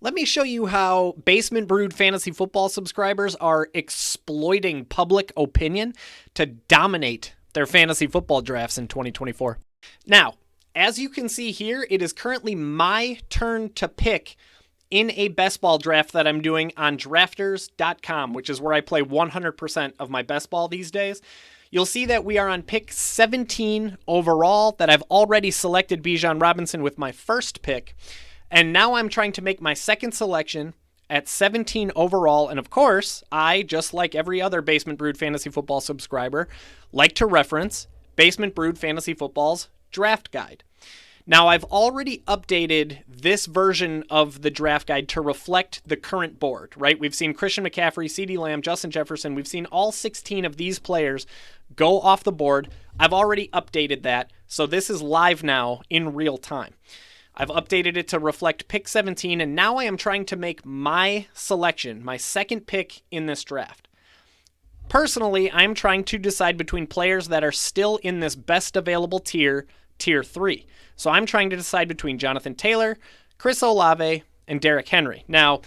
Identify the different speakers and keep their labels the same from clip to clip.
Speaker 1: Let me show you how Basement Brewed Fantasy Football subscribers are exploiting public opinion to dominate their fantasy football drafts in 2024. Now, as you can see here, it is currently my turn to pick in a best ball draft that I'm doing on drafters.com, which is where I play 100% of my best ball these days. You'll see that we are on pick 17 overall, that I've already selected Bijan Robinson with my first pick. And now I'm trying to make my second selection at 17 overall. And of course, I, just like every other Basement Brewed Fantasy Football subscriber, like to reference Basement Brewed Fantasy Football's draft guide. Now, I've already updated this version of the draft guide to reflect the current board, right? We've seen Christian McCaffrey, CeeDee Lamb, Justin Jefferson. We've seen all 16 of these players go off the board. I've already updated that, so this is live now in real time. I've updated it to reflect pick 17, and now I am trying to make my selection, my second pick in this draft. Personally, I'm trying to decide between players that are still in this best available tier 3. So I'm trying to decide between Jonathan Taylor, Chris Olave, and Derrick Henry. Now,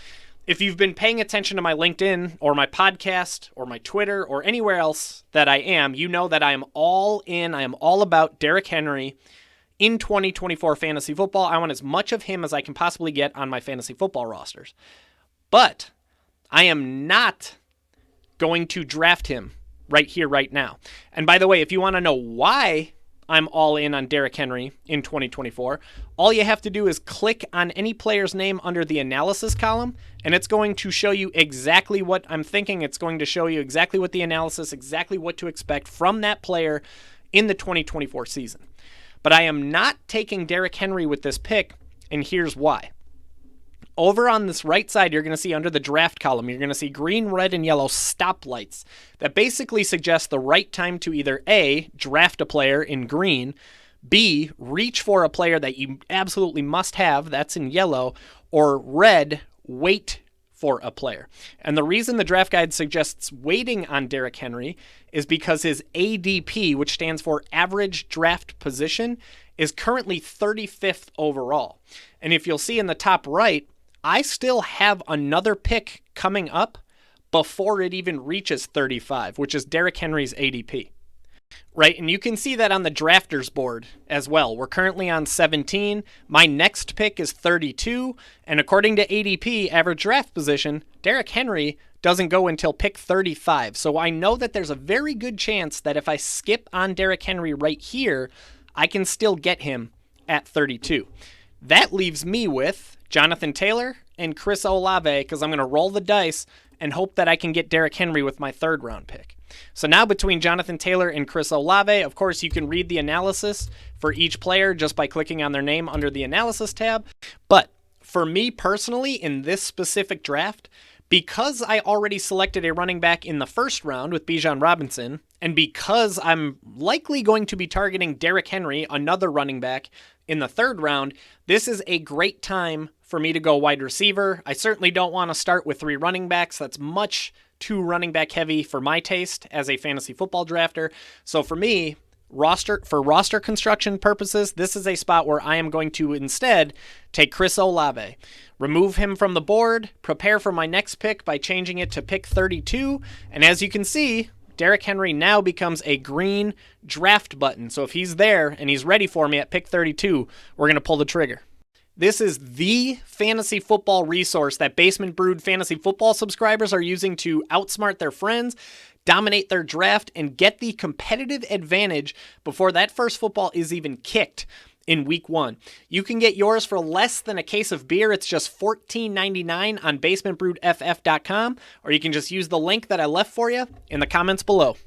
Speaker 1: if you've been paying attention to my LinkedIn or my podcast or my Twitter or anywhere else that I am, you know that I am all in. I am all about Derrick Henry in 2024 fantasy football. I want as much of him as I can possibly get on my fantasy football rosters. But I am not going to draft him right here, right now. And by the way, if you want to know why I'm all in on Derrick Henry in 2024, all you have to do is click on any player's name under the analysis column, and it's going to show you exactly what I'm thinking. It's going to show you exactly what the analysis, exactly what to expect from that player in the 2024 season. But I am not taking Derrick Henry with this pick, and here's why. Over on this right side, you're going to see under the draft column, you're going to see green, red, and yellow stoplights that basically suggest the right time to either A, draft a player in green, B, reach for a player that you absolutely must have, that's in yellow, or red, wait for a player. And the reason the draft guide suggests waiting on Derrick Henry is because his ADP, which stands for average draft position, is currently 35th overall. And if you'll see in the top right, I still have another pick coming up before it even reaches 35, which is Derrick Henry's ADP. Right, and you can see that on the drafters board as well. We're currently on 17. My next pick is 32, and according to ADP, average draft position, Derrick Henry doesn't go until pick 35. So I know that there's a very good chance that if I skip on Derrick Henry right here, I can still get him at 32. That leaves me with Jonathan Taylor and Chris Olave, because I'm going to roll the dice and hope that I can get Derrick Henry with my third round pick. So now between Jonathan Taylor and Chris Olave, of course, you can read the analysis for each player just by clicking on their name under the analysis tab. But for me personally, in this specific draft, because I already selected a running back in the first round with Bijan Robinson, and because I'm likely going to be targeting Derrick Henry, another running back, in the third round, this is a great time for me to go wide receiver. I certainly don't want to start with 3 running backs. That's much too running back heavy for my taste as a fantasy football drafter. So for me, roster construction purposes, this is a spot where I am going to instead take Chris Olave, remove him from the board, prepare for my next pick by changing it to pick 32. And as you can see, Derrick Henry now becomes a green draft button. So if he's there and he's ready for me at pick 32, we're going to pull the trigger. This is the fantasy football resource that Basement Brewed Fantasy Football subscribers are using to outsmart their friends, dominate their draft, and get the competitive advantage before that first football is even kicked in week 1. You can get yours for less than a case of beer. It's just $14.99 on basementbrewedff.com, or you can just use the link that I left for you in the comments below.